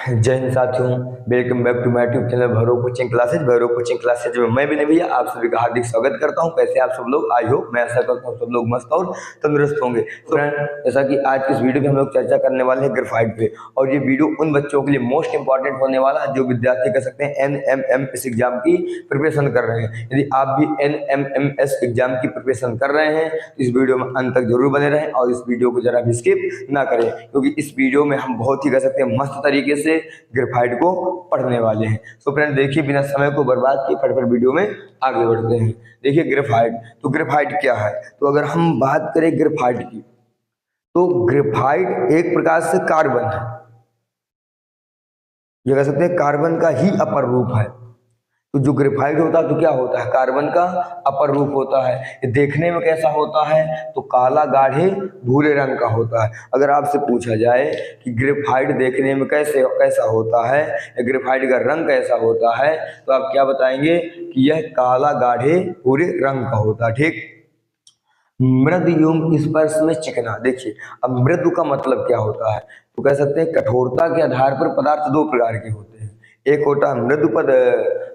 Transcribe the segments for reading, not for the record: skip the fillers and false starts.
जय हिंद साथियों, welcome back to my YouTube channel Bhairav coaching classes. Bhairav coaching classes में मैं भी नहीं भैया आप सभी का हार्दिक स्वागत करता हूं। कैसे आप सब लोग? आई होप मैं ऐसा करता हूं सब लोग मस्त और तंदुरुस्त होंगे। तो फ्रेंड, जैसा कि आज की इस वीडियो में हम लोग चर्चा करने वाले हैं ग्रेफाइट पे, और ये वीडियो उन बच्चों के लिए मोस्ट इंपॉर्टेंट होने वाला है जो विद्यार्थी कह सकते हैं NMMS एग्जाम की प्रिपरेशन कर रहे हैं। यदि आप भी NMMS एग्जाम की प्रिपरेशन कर रहे हैं तो इस वीडियो में अंत तक जरूर बने रहें और इस वीडियो को जरा भी स्किप ना करें, क्योंकि इस वीडियो में हम बहुत ही कह सकते हैं मस्त तरीके से ग्रेफाइट को पढ़ने वाले हैं। तो फ्रेंड देखिए, बिना समय को बर्बाद किए फटाफट वीडियो में आगे बढ़ते हैं। देखिए ग्रेफाइट, तो ग्रेफाइट क्या है? तो अगर हम बात करें ग्रेफाइट की, तो ग्रेफाइट एक प्रकार से कार्बन है, ये कह सकते हैं कार्बन का ही अपर रूप है। तो जो ग्रेफाइट होता है तो क्या होता है? कार्बन का अपर रूप होता है। ये देखने में कैसा होता है? तो काला गाढ़े भूरे रंग का होता है। अगर आपसे पूछा जाए कि ग्रेफाइट देखने में कैसा होता है या ग्रेफाइट का रंग कैसा होता है, तो आप क्या बताएंगे कि यह काला गाढ़े भूरे रंग का होता है। ठीक। मृदु एवं स्पर्श में चिकना। देखिए, अब मृदु का मतलब क्या होता है? तो कह सकते हैं कठोरता के आधार पर पदार्थ दो प्रकार के होते हैं। एक होता है मृदु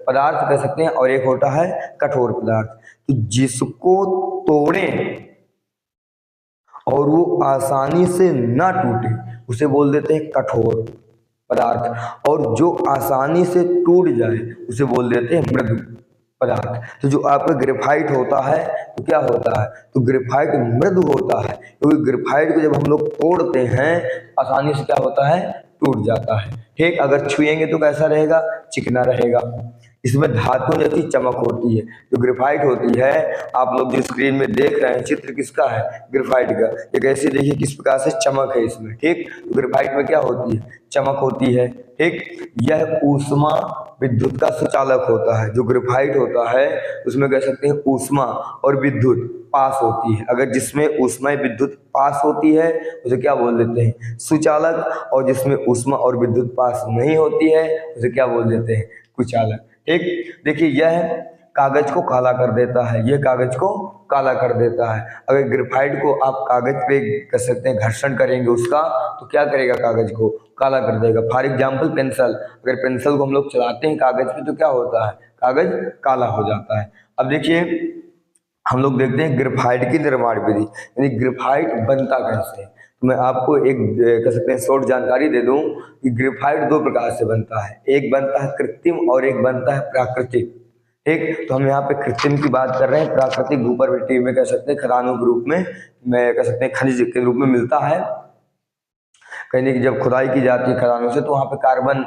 पदार्थ कह सकते हैं, और एक होता है कठोर पदार्थ। तो जिसको तोड़ें और वो आसानी से ना टूटे उसे बोल देते हैं कठोर पदार्थ, और जो आसानी से टूट जाए उसे बोल देते हैं मृदु पदार्थ। तो जो आपका ग्रेफाइट होता है तो क्या होता है? तो ग्रेफाइट मृदु होता है, क्योंकि ग्रेफाइट को जब हम लोग तोड़ते हैं आसानी से क्या होता है? टूट जाता है। ठीक। अगर छुएंगे तो कैसा रहेगा? चिकना रहेगा। इसमें धातु जैसी चमक होती है। जो ग्रेफाइट होती है, आप लोग जो स्क्रीन में देख रहे हैं चित्र किसका है? ग्रेफाइट का। ये कैसे देखिए किस प्रकार से चमक है इसमें। ठीक। तो ग्रेफाइट में क्या होती है? चमक होती है। ठीक। यह ऊष्मा विद्युत का सुचालक होता है। जो ग्रेफाइट होता है उसमें कह सकते हैं ऊष्मा और विद्युत पास होती है। अगर जिसमें ऊष्मा विद्युत पास होती है उसे क्या बोल देते हैं? सुचालक। और जिसमें ऊष्मा और विद्युत पास नहीं होती है उसे क्या बोल देते हैं? कुचालक। ठीक। देखिए, यह कागज को काला कर देता है, यह कागज को काला कर देता है। अगर ग्रेफाइट को आप कागज पे कह सकते हैं घर्षण करेंगे उसका, तो क्या करेगा? कागज को काला कर देगा। फॉर एग्जाम्पल पेंसिल, अगर पेंसिल को हम लोग चलाते हैं कागज पे तो क्या होता है? कागज काला हो जाता है। अब देखिए, हम लोग देखते हैं ग्रेफाइट की निर्माण विधि, यानी ग्रेफाइट बनता कैसे है। तो मैं आपको एक कह सकते हैं शॉर्ट जानकारी दे दूं कि ग्रेफाइट दो प्रकार से बनता है। एक बनता है कृत्रिम और एक बनता है प्राकृतिक। ठीक। तो हम यहाँ पे कृत्रिम की बात कर रहे हैं। प्राकृतिक भूपर मिट्टी में कह सकते हैं खदानों के रूप में कह सकते हैं खनिज के रूप में मिलता है। कहने की जब खुदाई की जाती है खदानों से, तो वहाँ पे कार्बन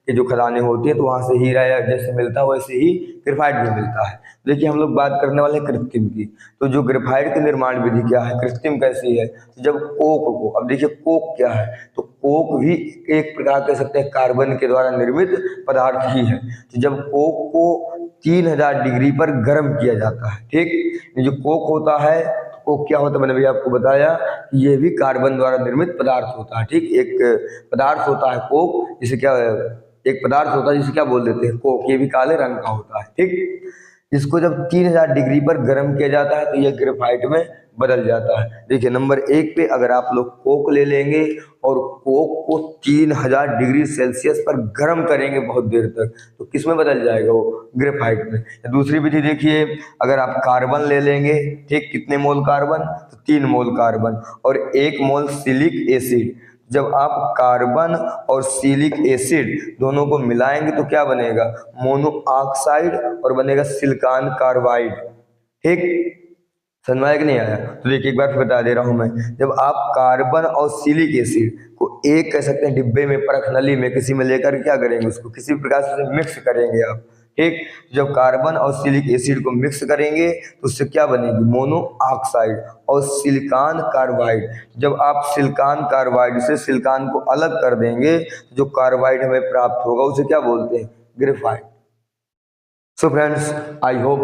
की जो खदानें होती है तो वहाँ से हीरा या जैसे मिलता है वैसे ही ग्रेफाइट भी मिलता है। देखिए, हम लोग बात करने वाले हैं कृत्रिम की। तो जो ग्रेफाइट की निर्माण विधि क्या है, कृत्रिम कैसी है? तो जब कोक को, अब देखिए कोक क्या है? तो कोक भी एक प्रकार कह सकते हैं कार्बन के द्वारा निर्मित पदार्थ ही है। तो जब कोक को 3000 डिग्री पर गर्म किया जाता है, ठीक, जो कोक होता है, कोक क्या होता है मैंने भी आपको बताया, ये भी कार्बन द्वारा निर्मित पदार्थ होता है। ठीक। एक पदार्थ होता है कोक, जिसे क्या, एक पदार्थ होता है जिसे क्या बोल देते हैं? कोक। ये भी काले रंग का होता है। ठीक। इसको जब 3000 डिग्री पर गर्म किया जाता है तो यह ग्रेफाइट में बदल जाता है। देखिए, नंबर 1 पे अगर आप लोग कोक ले लेंगे और कोक को 3000 डिग्री सेल्सियस पर गर्म करेंगे बहुत देर तक, तो किस में बदल जाएगा वो? ग्रेफाइट में। दूसरी विधि देखिए, अगर आप कार्बन ले लेंगे, ठीक, कितने मोल कार्बन? तो 3 मोल कार्बन और 1 मोल सिलिक एसिड। जब आप कार्बन और सिलिक एसिड दोनों को मिलाएंगे तो क्या बनेगा? मोनो ऑक्साइड और बनेगा सिलिकॉन कार्बाइड। ठीक। समझ में आया कि नहीं आया? तो देखिए, एक बार फिर बता दे रहा हूं मैं। जब आप कार्बन और सिलिक एसिड को एक कह सकते हैं डिब्बे में, परख नली में किसी में लेकर क्या करेंगे? उसको किसी प्रकार से मिक्स करेंगे आप। ठीक। जब कार्बन और सिलिक एसिड को मिक्स करेंगे तो उससे क्या बनेगी? मोनो ऑक्साइड और सिलिकॉन कार्बाइड। जब आप सिलिकॉन कार्बाइड से सिलिकॉन को अलग कर देंगे तो जो कार्बाइड हमें प्राप्त होगा उसे क्या बोलते हैं? Graphite. So friends, I hope,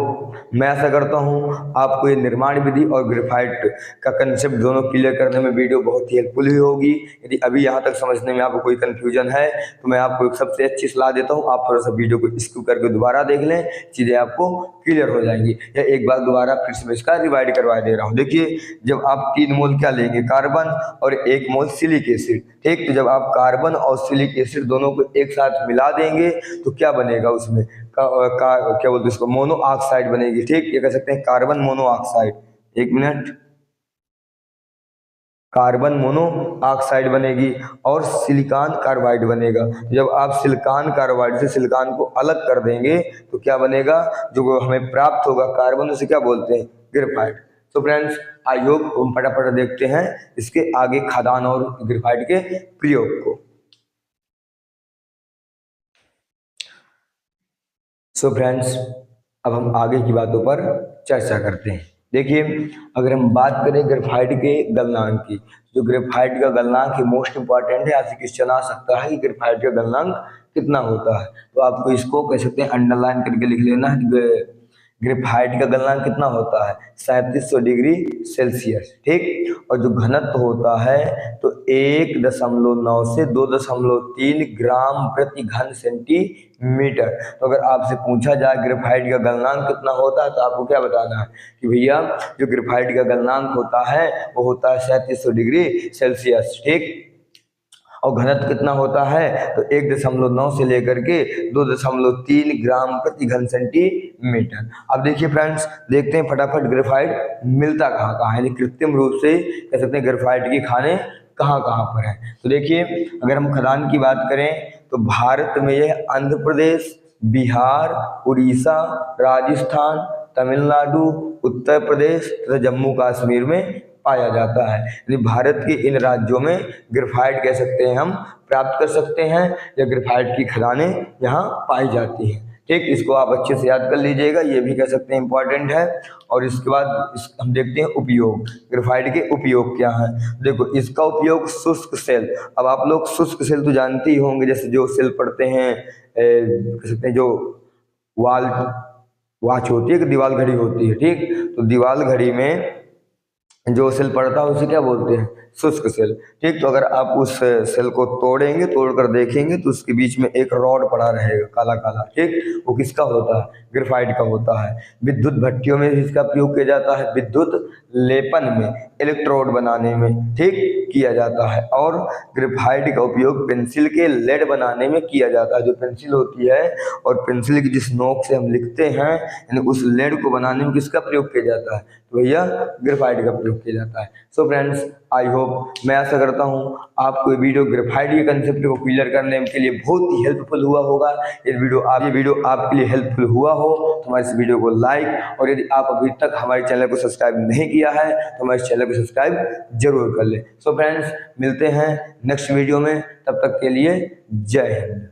मैं ऐसा करता हूँ आपको ये निर्माण विधि और ग्रेफाइट का कंसेप्ट दोनों क्लियर करने में वीडियो बहुत ही हेल्पफुल ही होगी। यदि अभी यहाँ तक समझने में आपको कोई कंफ्यूजन है तो मैं आपको एक सबसे अच्छी सलाह देता हूँ, आप थोड़ा सा वीडियो को स्किप करके दोबारा देख लें, चीज़ें आपको क्लियर हो जाएंगी। या एक बार दोबारा फिर से मैं इसका रिवाइड करवा दे रहा हूँ। देखिए, जब आप 3 मोल क्या लेंगे, कार्बन और 1 मोल सिलिक एसिड, ठीक। तो जब आप कार्बन और सिलिक एसिड दोनों को एक साथ मिला देंगे तो क्या बनेगा उसमें, क्या बोलते हैं इसको, मोनो ऑक्साइड बनेगी, ठीक। ये कह सकते हैं कार्बन मोनो ऑक्साइड। एक मिनट, कार्बन मोनो ऑक्साइड बनेगी और सिलिकॉन कार्बाइड बनेगा। जब आप सिलिकॉन कार्बाइड से सिलिकॉन को अलग कर देंगे तो क्या बनेगा, जो हमें प्राप्त होगा कार्बन, उसे क्या बोलते हैं, ग्रेफाइट। तो फ्रेंड्स, आई होप हम फटाफट देखते हैं इसके आगे खदान और ग्रेफाइट के प्रयोग को। सो फ्रेंड्स, अब हम आगे की बातों पर चर्चा करते हैं। देखिए, अगर हम बात करें ग्रेफाइट के गलनांक की, जो ग्रेफाइट का गलनांक है मोस्ट इंपॉर्टेंट है। आपसे क्वेश्चन आ सकता है कि ग्रेफाइट का गलनांक कितना होता है, तो आपको इसको कह सकते हैं अंडरलाइन करके लिख लेना है। ग्रेफाइट का गलनांक कितना होता है, 3700 डिग्री सेल्सियस, ठीक। और जो घनत्व होता है तो 1.9 से 2.3 ग्राम प्रति घन सेंटीमीटर। तो अगर आपसे पूछा जाए ग्रेफाइट का गलनांक कितना होता है तो आपको क्या बताना है कि भैया जो ग्रेफाइट का गलनांक होता है वो होता है 3700 डिग्री सेल्सियस, ठीक। और घनत्व कितना होता है तो 1.9 से लेकर के 2.3 ग्राम प्रति घन सेंटीमीटर। अब देखिए फ्रेंड्स, देखते हैं फटाफट ग्रेफाइट मिलता कहाँ कहाँ है, कृत्रिम रूप से कह सकते हैं ग्रेफाइट की खाने कहाँ कहाँ पर है। तो देखिए, अगर हम खदान की बात करें तो भारत में यह आंध्र प्रदेश, बिहार, उड़ीसा, राजस्थान, तमिलनाडु, उत्तर प्रदेश तथा जम्मू कश्मीर में पाया जाता है। यानी भारत के इन राज्यों में ग्रेफाइट कह सकते हैं हम प्राप्त कर सकते हैं, या ग्रेफाइट की खदानें यहाँ पाई जाती हैं, ठीक। इसको आप अच्छे से याद कर लीजिएगा, ये भी कह सकते हैं इंपॉर्टेंट है। और इसके बाद हम देखते हैं उपयोग, ग्रेफाइट के उपयोग क्या हैं। देखो, इसका उपयोग शुष्क सेल, अब आप लोग शुष्क सेल तो जानते ही होंगे, जैसे जो सेल पढ़ते हैं कह सकते हैं जो वाल वॉच होती है कि दीवार घड़ी होती है, ठीक। तो दीवार घड़ी में जो सेल पड़ता है उसे क्या बोलते हैं, शुष्क सेल, ठीक। तो अगर आप उस सेल को तोड़ेंगे, तोड़कर देखेंगे तो उसके बीच में एक रॉड पड़ा रहेगा काला काला, ठीक। वो किसका होता है, ग्रेफाइट का होता है। विद्युत भट्टियों में इसका प्रयोग किया जाता है, विद्युत लेपन में, इलेक्ट्रोड बनाने में, ठीक, किया जाता है। और ग्रेफाइट का उपयोग पेंसिल के लेड बनाने में किया जाता है। जो पेंसिल होती है और पेंसिल की जिस नोक से हम लिखते हैं, यानी उस लेड को बनाने में किसका प्रयोग किया जाता है, तो भैया ग्रेफाइट का प्रयोग किया जाता है। सो फ्रेंड्स, आई होप, मैं आशा करता हूँ आपको ये वीडियो ग्रेफाइट के कंसेप्ट को क्लियर करने के लिए बहुत ही हेल्पफुल हुआ होगा। ये वीडियो आपके लिए हेल्पफुल हुआ हो तो हमारे इस वीडियो को लाइक, और यदि आप अभी तक हमारे चैनल को सब्सक्राइब नहीं किया है तो हमारे चैनल को सब्सक्राइब जरूर कर ले। सो फ्रेंड्स, मिलते हैं नेक्स्ट वीडियो में, तब तक के लिए जय हिंद।